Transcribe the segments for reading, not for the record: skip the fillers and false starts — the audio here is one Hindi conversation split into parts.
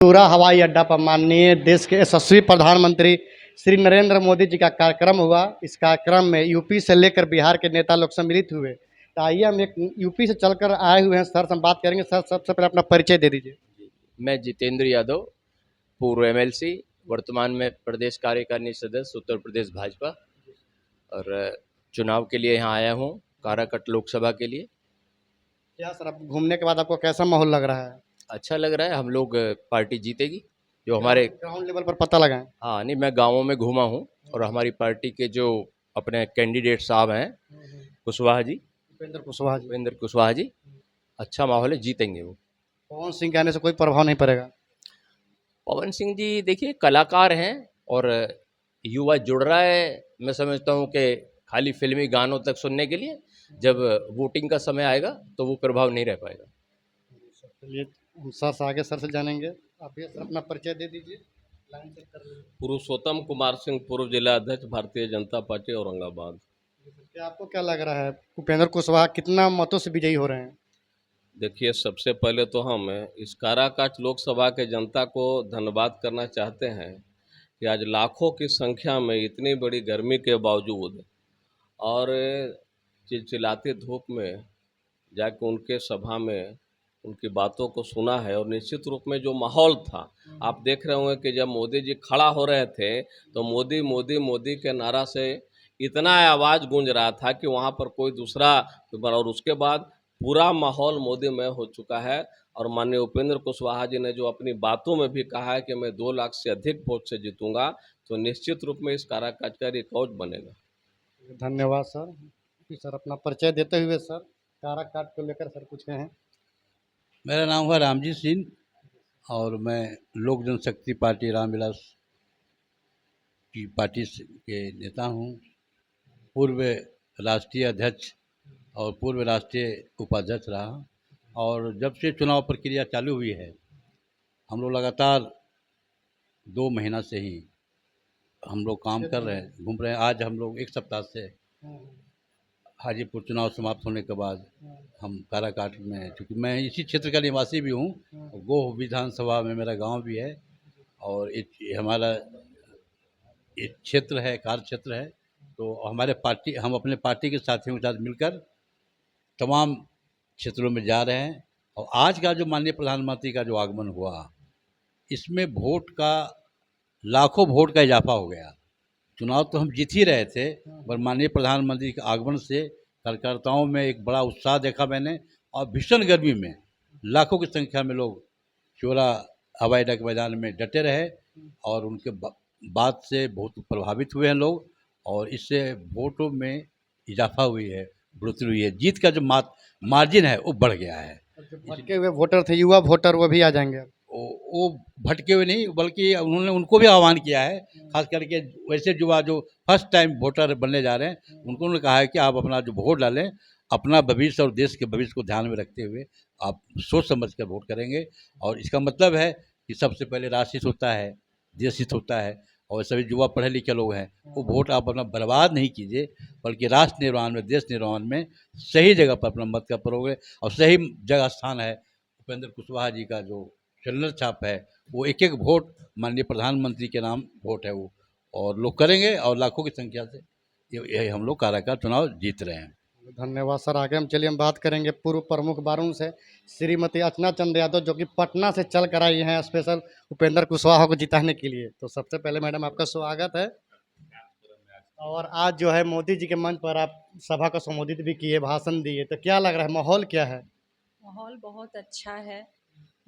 पूरा हवाई अड्डा पर माननीय देश के यशस्वी प्रधानमंत्री श्री नरेंद्र मोदी जी का कार्यक्रम हुआ। इस कार्यक्रम में यूपी से लेकर बिहार के नेता लोग सम्मिलित हुए। तो आइए हम एक यूपी से चलकर आए हुए हैं सर से हम बात करेंगे। सर सबसे पहले अपना परिचय दे दीजिए। मैं जितेंद्र यादव, पूर्व एमएलसी, वर्तमान में प्रदेश कार्यकारिणी सदस्य उत्तर प्रदेश भाजपा, और चुनाव के लिए यहाँ आया हूँ काराकट लोकसभा के लिए। क्या सर, अब घूमने के बाद आपको कैसा माहौल लग रहा है? अच्छा लग रहा है। हम लोग पार्टी जीतेगी जो हमारे ग्राउंड लेवल पर पता लगा है? हाँ नहीं, मैं गाँवों में घूमा हूँ और हमारी पार्टी के जो अपने कैंडिडेट साहब हैं, कुशवाहा जी, उपेंद्र कुशवाहा जी, अच्छा माहौल है, जीतेंगे वो। पवन सिंह के आने से कोई प्रभाव नहीं पड़ेगा? पवन सिंह जी देखिए कलाकार हैं और युवा जुड़ रहा है। मैं समझता हूँ कि खाली फिल्मी गानों तक सुनने के लिए, जब वोटिंग का समय आएगा तो वो प्रभाव नहीं रह पाएगा। चलिए हम सर से आगे सर से जानेंगे। आप ये सर अपना परिचय दे दीजिए। लाइन चेक कर लीजिए। पुरुषोत्तम कुमार सिंह, पूर्व जिला अध्यक्ष भारतीय जनता पार्टी औरंगाबाद। क्या आपको क्या लग रहा है, उपेंद्र कुशवाहा कितना मतों से विजयी हो रहे हैं? देखिए, सबसे पहले तो हम इस काराकाट लोकसभा के जनता को धन्यवाद करना चाहते हैं कि आज लाखों की संख्या में इतनी बड़ी गर्मी के बावजूद और चिलचिलाती धूप में जाके उनके सभा में उनकी बातों को सुना है। और निश्चित रूप में जो माहौल था, आप देख रहे होंगे कि जब मोदी जी खड़ा हो रहे थे तो मोदी मोदी मोदी के नारा से इतना आवाज़ गूंज रहा था कि वहाँ पर कोई दूसरा, और उसके बाद पूरा माहौल मोदीमय हो चुका है। और माननीय उपेंद्र कुशवाहा जी ने जो अपनी बातों में भी कहा है कि मैं 2 लाख से अधिक वोट से जीतूंगा, तो निश्चित रूप में इस काराकाट का रिकॉर्ड बनेगा। धन्यवाद सर। जी सर, अपना परिचय देते हुए सर काराकाट को लेकर सर कुछ कहें। मेरा नाम है रामजी सिंह और मैं लोक जनशक्ति पार्टी रामविलास की पार्टी के नेता हूँ। पूर्व राष्ट्रीय अध्यक्ष और पूर्व राष्ट्रीय उपाध्यक्ष रहा। और जब से चुनाव प्रक्रिया चालू हुई है, हम लोग लगातार 2 महीना से ही हम लोग काम कर रहे हैं, घूम रहे हैं। आज हम लोग 1 सप्ताह से हाजीपुर चुनाव समाप्त होने के बाद हम काराकाट में हैं। क्योंकि मैं इसी क्षेत्र का निवासी भी हूँ, गोह विधानसभा में मेरा गांव भी है और हमारा एक क्षेत्र है, कार्य क्षेत्र है। तो हम अपने पार्टी के साथियों के साथ मिलकर तमाम क्षेत्रों में जा रहे हैं। और आज का जो माननीय प्रधानमंत्री का जो आगमन हुआ, इसमें वोट का लाखों वोट का इजाफा हो गया। चुनाव तो हम जीत ही रहे थे, पर माननीय प्रधानमंत्री के आगमन से कार्यकर्ताओं में एक बड़ा उत्साह देखा मैंने। और भीषण गर्मी में लाखों की संख्या में लोग चोला हवाई अड्डा के मैदान में डटे रहे और उनके बात से बहुत प्रभावित हुए हैं लोग। और इससे वोटों में इजाफा हुई है, बढ़ोतरी हुई है। जीत का जो मार्जिन है वो बढ़ गया है। जो भटके हुए वोटर थे, युवा वोटर, वो भी आ जाएंगे। वो भटके हुए नहीं, बल्कि उन्होंने उनको भी आह्वान किया है। खास करके वैसे युवा जो फर्स्ट टाइम वोटर बनने जा रहे हैं, उनको उन्होंने कहा है कि आप अपना जो वोट डालें, अपना भविष्य और देश के भविष्य को ध्यान में रखते हुए आप सोच समझ कर वोट करेंगे। और इसका मतलब है कि सबसे पहले राष्ट्र हित होता है, देश हित होता है। और सभी युवा पढ़े लिखे लोग हैं, वो वोट आप अपना बर्बाद नहीं कीजिए, बल्कि राष्ट्र निर्माण में, देश निर्माण में सही जगह पर अपना मत का प्रयोग है। और सही जगह स्थान है उपेंद्र कुशवाहा जी का जो चैनल छाप है, वो एक एक वोट माननीय प्रधानमंत्री के नाम वोट है वो, और लोग करेंगे। और लाखों की संख्या से ये हम लोग काराकाट चुनाव जीत रहे हैं। धन्यवाद सर। आगे हम बात करेंगे पूर्व प्रमुख बारून से श्रीमती अर्चना चंद्र यादव, जो कि पटना से चल कर आई हैं स्पेशल उपेंद्र कुशवाहा को जिताने के लिए। तो सबसे पहले मैडम आपका स्वागत है। और आज जो है मोदी जी के मंच पर आप सभा को संबोधित भी किए, भाषण दिए, तो क्या लग रहा है, माहौल क्या है? माहौल बहुत अच्छा है।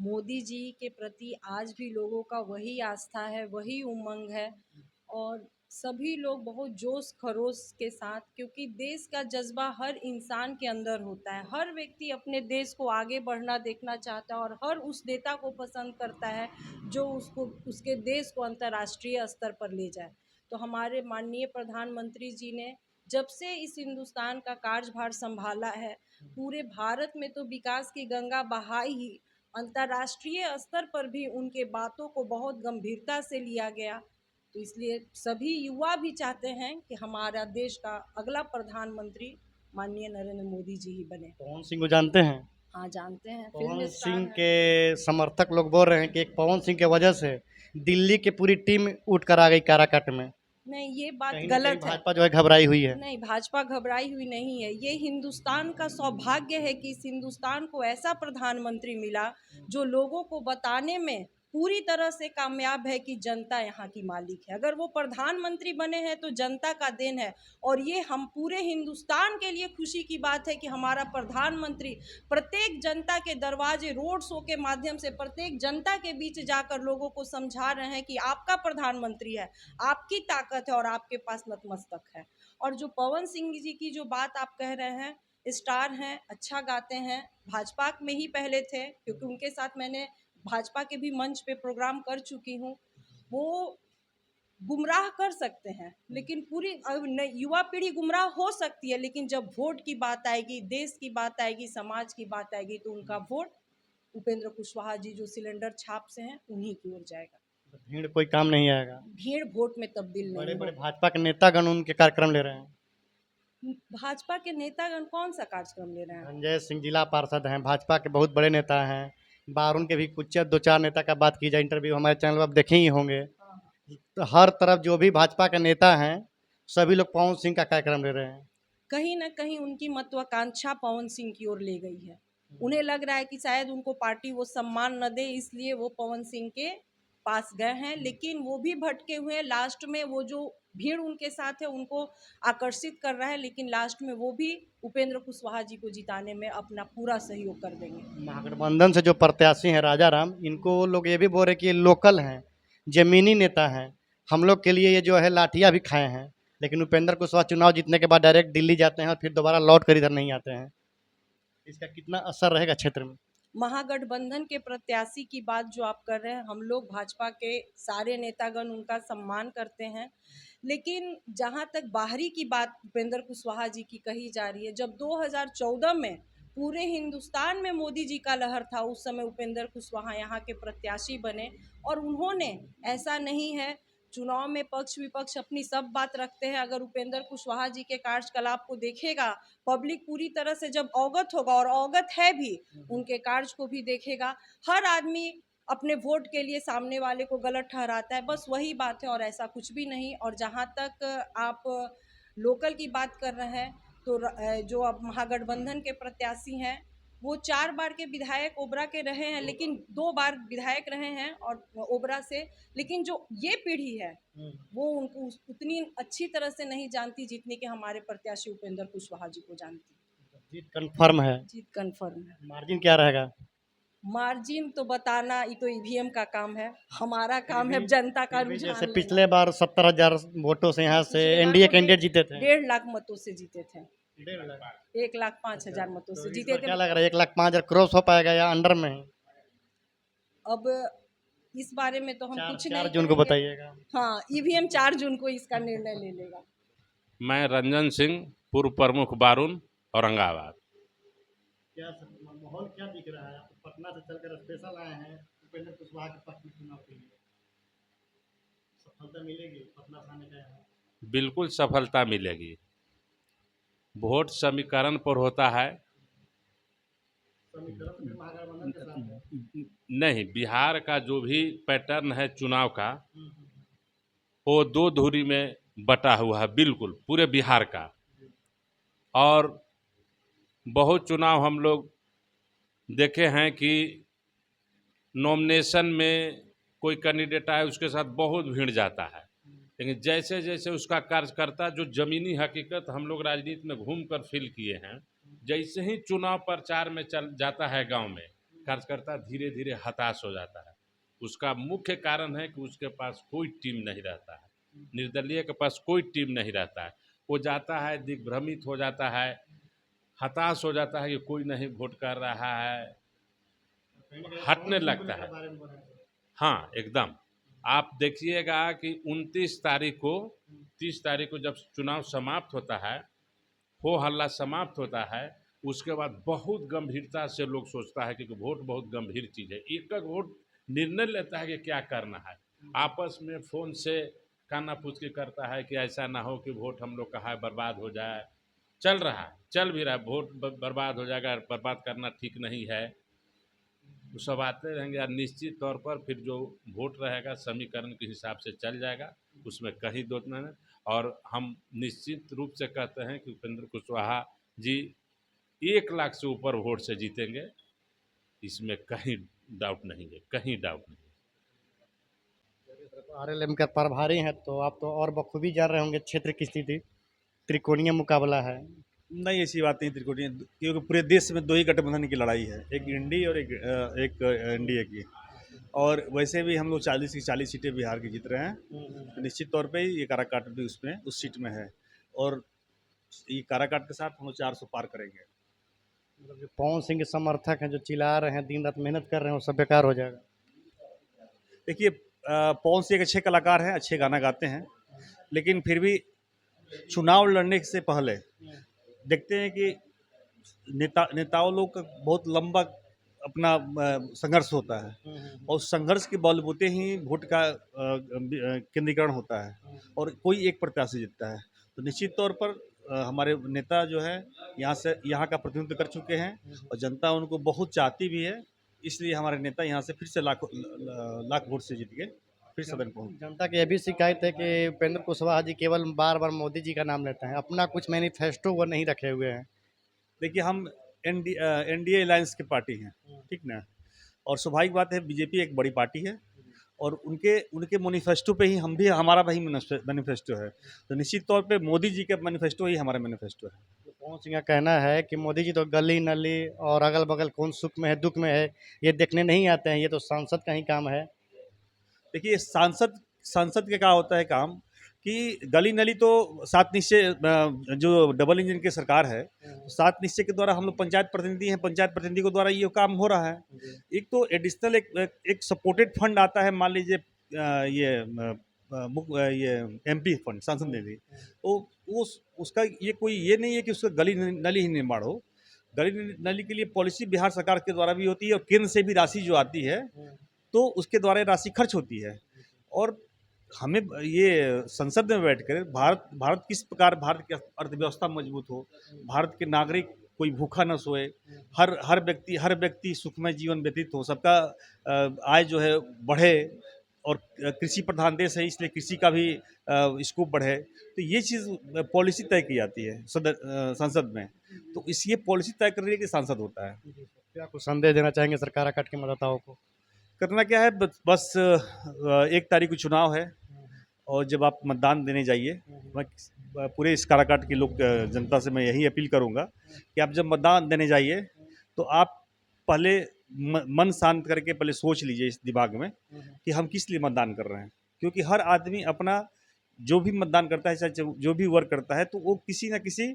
मोदी जी के प्रति आज भी लोगों का वही आस्था है, वही उमंग है और सभी लोग बहुत जोश खरोश के साथ, क्योंकि देश का जज्बा हर इंसान के अंदर होता है। हर व्यक्ति अपने देश को आगे बढ़ना देखना चाहता है और हर उस नेता को पसंद करता है जो उसको, उसके देश को अंतर्राष्ट्रीय स्तर पर ले जाए। तो हमारे माननीय प्रधानमंत्री जी ने जब से इस हिंदुस्तान का कार्यभार संभाला है, पूरे भारत में तो विकास की गंगा बहाई ही, अंतर्राष्ट्रीय स्तर पर भी उनके बातों को बहुत गंभीरता से लिया गया। तो इसलिए सभी युवा भी चाहते हैं कि हमारा देश का अगला प्रधानमंत्री माननीय नरेंद्र मोदी जी ही बने। पवन सिंह को जानते हैं? हाँ जानते हैं, फिल्म पवन स्टार सिंह हैं। के समर्थक लोग बोल रहे हैं कि एक पवन सिंह के वजह से दिल्ली की पूरी टीम उठ कर आ गई काराकाट में। नहीं, ये बात कहीं ना कहीं गलत है। भाजपा जो है घबराई हुई है। नहीं, भाजपा घबराई हुई नहीं है। ये हिंदुस्तान का सौभाग्य है कि इस हिंदुस्तान को ऐसा प्रधानमंत्री मिला जो लोगों को बताने में पूरी तरह से कामयाब है कि जनता यहाँ की मालिक है। अगर वो प्रधानमंत्री बने हैं तो जनता का देन है, और ये हम पूरे हिंदुस्तान के लिए खुशी की बात है कि हमारा प्रधानमंत्री प्रत्येक जनता के दरवाजे, रोड शो के माध्यम से प्रत्येक जनता के बीच जाकर लोगों को समझा रहे हैं कि आपका प्रधानमंत्री है, आपकी ताकत है और आपके पास नतमस्तक है। और जो पवन सिंह जी की जो बात आप कह रहे हैं, स्टार हैं, अच्छा गाते हैं, भाजपा में ही पहले थे क्योंकि उनके साथ मैंने भाजपा के भी मंच पे प्रोग्राम कर चुकी हूँ। वो गुमराह कर सकते हैं, लेकिन पूरी युवा पीढ़ी गुमराह हो सकती है, लेकिन जब वोट की बात आएगी, देश की बात आएगी, समाज की बात आएगी, तो उनका वोट उपेंद्र कुशवाहा जी जो सिलेंडर छाप से हैं उन्हीं की ओर जाएगा। भीड़ कोई काम नहीं आएगा। भीड़ वोट में तब्दील बड़े नहीं बड़े हो। भाजपा के नेतागण उनके कार्यक्रम ले रहे हैं। भाजपा के नेतागण कौन सा कार्यक्रम ले रहे हैं? संजय सिंह जिला पार्षद हैं, भाजपा के बहुत बड़े नेता हैं। बारून के भी कुछ दो चार नेता का बात की जाए, इंटरव्यू हमारे चैनल पर आप देखे ही होंगे। तो हर तरफ जो भी भाजपा के नेता हैं सभी लोग पवन सिंह का कार्यक्रम ले रहे हैं। कहीं ना कहीं उनकी महत्वाकांक्षा पवन सिंह की ओर ले गई है। उन्हें लग रहा है कि शायद उनको पार्टी वो सम्मान न दे, इसलिए वो पवन सिंह के पास गए हैं, लेकिन वो भी भटके हुए हैं। लास्ट में वो जो भीड़ उनके साथ है उनको आकर्षित कर रहा है, लेकिन लास्ट में वो भी उपेंद्र कुशवाहा जी को जिताने में अपना पूरा सहयोग कर देंगे। महागठबंधन से जो प्रत्याशी हैं राजा राम, इनको लोग ये भी बोल रहे कि ये लोकल हैं, जमीनी नेता हैं, हम लोग के लिए ये जो है लाठियाँ भी खाए हैं। लेकिन उपेंद्र कुशवाहा चुनाव जीतने के बाद डायरेक्ट दिल्ली जाते हैं और फिर दोबारा लौट कर इधर नहीं आते हैं। इसका कितना असर रहेगा क्षेत्र में? महागठबंधन के प्रत्याशी की बात जो आप कर रहे हैं, हम लोग भाजपा के सारे नेतागण उनका सम्मान करते हैं, लेकिन जहां तक बाहरी की बात उपेंद्र कुशवाहा जी की कही जा रही है, जब 2014 में पूरे हिंदुस्तान में मोदी जी का लहर था, उस समय उपेंद्र कुशवाहा यहाँ के प्रत्याशी बने, और उन्होंने, ऐसा नहीं है, चुनाव में पक्ष विपक्ष अपनी सब बात रखते हैं। अगर उपेंद्र कुशवाहा जी के कार्यकलाप को देखेगा पब्लिक पूरी तरह से, जब अवगत होगा, और अवगत है भी, उनके कार्य को भी देखेगा। हर आदमी अपने वोट के लिए सामने वाले को गलत ठहराता है, बस वही बात है और ऐसा कुछ भी नहीं। और जहाँ तक आप लोकल की बात कर रहे हैं, तो जो अब महागठबंधन के प्रत्याशी हैं वो 4 बार के विधायक ओबरा के रहे हैं, लेकिन 2 बार विधायक रहे हैं और ओबरा से, लेकिन जो ये पीढ़ी है वो उनको उतनी अच्छी तरह से नहीं जानती जितनी कि हमारे प्रत्याशी उपेंद्र कुशवाहा जी को जानती। जीत कंफर्म है। जीत कन्फर्म है। मार्जिन क्या रहेगा? मार्जिन तो बताना, ये तो ईवीएम का काम है, हमारा काम है जनता का रुझान जैसे लेना। पिछले बार 70,000 वोटों से यहाँ से पिछले बार एनडीए वो कैंडिडेट जीते थे। 1.5 लाख मतों से जीते थे। 1.5 लाख। 1,05,000 मतों से तो इस जीते बार थे। क्या लग रहा है, 1,05,000 क्रॉस हो पाएगा या अंडर में? अब इस बारे में तो हम कुछ नहीं 4 जून को कहेंगे। बताइएगा। हाँ, ईवीएम 4 जून को इसका निर्णय ले लेगा। मैं रंजन सिंह, पूर्व प्रमुख बारून, औरंगाबाद। क्या माहौल क्या दिख रहा है? आप पटना से चलकर स्पेशल आए हैं उपेंद्र कुशवाहा के पक्ष में चुनाव के लिए, सफलता मिलेगी पटना से आने का? यहाँ बिल्कुल सफलता मिलेगी। वोट समीकरण पर होता है। समीकरण तो फिर महागठबंधन के साथ है। नहीं, बिहार का जो भी पैटर्न है चुनाव का, वो 2 धुरी में बटा हुआ है, बिल्कुल पूरे बिहार का। और बहुत चुनाव हम लोग देखे हैं कि नॉमिनेशन में कोई कैंडिडेट आए उसके साथ बहुत भीड़ जाता है, लेकिन जैसे जैसे उसका कार्यकर्ता, जो ज़मीनी हकीकत हम लोग राजनीति में घूम कर फील किए हैं, जैसे ही चुनाव प्रचार में चल जाता है गांव में, कार्यकर्ता धीरे धीरे हताश हो जाता है। उसका मुख्य कारण है कि उसके पास कोई टीम नहीं रहता है, निर्दलीय के पास कोई टीम नहीं रहता है। वो जाता है, दिग्भ्रमित हो जाता है, हताश हो जाता है कि कोई नहीं वोट कर रहा है, हटने लगता है। हाँ, एकदम। आप देखिएगा कि 29 तारीख को, 30 तारीख को जब चुनाव समाप्त होता है, हो हल्ला समाप्त होता है, उसके बाद बहुत गंभीरता से लोग सोचता है कि वोट बहुत गंभीर चीज़ है। एक एक वोट निर्णय लेता है कि क्या करना है। आपस में फ़ोन से काना पूछी करता है कि ऐसा ना हो कि वोट हम लोग का है बर्बाद हो जाए, चल रहा है, चल भी रहा है। वोट बर्बाद हो जाएगा, बर्बाद करना ठीक नहीं है। वो सब आते रहेंगे और निश्चित तौर पर फिर जो वोट रहेगा समीकरण के हिसाब से चल जाएगा, उसमें कहीं दो नहीं। और हम निश्चित रूप से कहते हैं कि उपेंद्र कुशवाहा जी 1 लाख से ऊपर वोट से जीतेंगे, इसमें कहीं डाउट नहीं है, कहीं डाउट नहीं। आरएलएम का प्रभारी हैं तो आप तो और बखूबी जान रहे होंगे क्षेत्र की स्थिति, त्रिकोणीय मुकाबला है। नहीं, ऐसी बात नहीं त्रिकोणीय, क्योंकि पूरे देश में 2 ही गठबंधन की लड़ाई है, एक इंडी और एक एनडीए की। और वैसे भी हम लोग 40 की 40 सीटें बिहार की जीत रहे हैं, तो निश्चित तौर पे ये काराकाट भी उसमें उस सीट में है। और ये काराकाट के साथ हम लोग 400 पार करेंगे। मतलब जो पवन सिंह के समर्थक हैं, जो चिल्ला रहे हैं, दिन रात मेहनत कर रहे हैं, वो सब बेकार हो जाएगा। देखिए, पवन सिंह एक अच्छे कलाकार हैं, अच्छे गाना गाते हैं, लेकिन फिर भी चुनाव लड़ने से पहले देखते हैं कि नेताओं लोग का बहुत लंबा अपना संघर्ष होता है, और संघर्ष के बलबूते ही वोट का केंद्रीकरण होता है और कोई एक प्रत्याशी जीतता है। तो निश्चित तौर पर हमारे नेता जो है यहाँ का प्रतिनिधित्व कर चुके हैं और जनता उनको बहुत चाहती भी है, इसलिए हमारे नेता यहाँ से फिर से लाख वोट से जीत के फिर सदन पहुँचे। जनता की यह भी शिकायत है कि उपेंद्र कुशवाहा जी केवल बार बार मोदी जी का नाम लेते हैं, अपना कुछ मैनिफेस्टो वो नहीं रखे हुए हैं। देखिए, हम एनडीए अलायंस की पार्टी हैं, ठीक ना, और स्वाभाविक बात है बीजेपी एक बड़ी पार्टी है और उनके मैनिफेस्टो पे ही हम भी, हमारा भी मैनिफेस्टो है। तो निश्चित तौर पे मोदी जी का मैनिफेस्टो ही हमारा मैनिफेस्टो है। पवन सिंह का कहना है कि मोदी जी तो गली नली और अगल बगल कौन सुख में है दुख में है ये देखने नहीं आते हैं, ये तो सांसद का ही काम है। देखिए, सांसद का क्या होता है काम कि गली नली तो 7 निश्चय, जो डबल इंजन की सरकार है, 7 निश्चय के द्वारा हम लोग पंचायत प्रतिनिधि हैं, पंचायत प्रतिनिधि के द्वारा ये काम हो रहा है। एक तो एडिशनल एक सपोर्टेड फंड आता है, मान लीजिए ये एमपी फंड सांसद निधि, तो उसका ये नहीं है कि उसका गली नली ही निर्माण हो। गली नली के लिए पॉलिसी बिहार सरकार के द्वारा भी होती है और केंद्र से भी राशि जो आती है तो उसके द्वारा राशि खर्च होती है। और हमें ये संसद में बैठकर भारत किस प्रकार भारत की अर्थव्यवस्था मजबूत हो, भारत के नागरिक कोई भूखा न सोए, हर व्यक्ति सुखमय जीवन व्यतीत हो, सबका आय जो है बढ़े, और कृषि प्रधान देश है इसलिए कृषि का भी स्कोप बढ़े। तो ये चीज़ पॉलिसी तय की जाती है संसद में, तो ये पॉलिसी तय करने के लिए सांसद होता है। क्या कुछ संदेश देना चाहेंगे सरकार काट के मतदाताओं को? करना क्या है, बस 1 तारीख को चुनाव है और जब आप मतदान देने जाइए, मैं पूरे इस काराकाट के लोग जनता से मैं यही अपील करूंगा कि आप जब मतदान देने जाइए तो आप पहले मन शांत करके पहले सोच लीजिए इस दिमाग में कि हम किस लिए मतदान कर रहे हैं। क्योंकि हर आदमी अपना जो भी मतदान करता है, चाहे जो भी वर्क करता है, तो वो किसी न किसी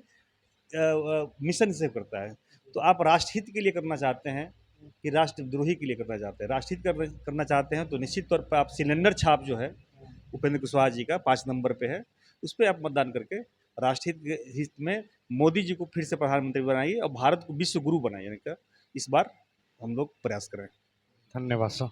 मिशन से करता है। तो आप राष्ट्रहित के लिए करना चाहते हैं कि राष्ट्रद्रोही के लिए करना चाहते हैं? राष्ट्रहित करना चाहते हैं तो निश्चित तौर पर आप सिलेंडर छाप जो है उपेंद्र कुशवाहा जी का 5 नंबर पे है, उस पर आप मतदान करके राष्ट्रहित में मोदी जी को फिर से प्रधानमंत्री बनाइए और भारत को विश्व गुरु बनाइए। इस बार हम लोग प्रयास करें। धन्यवाद सर।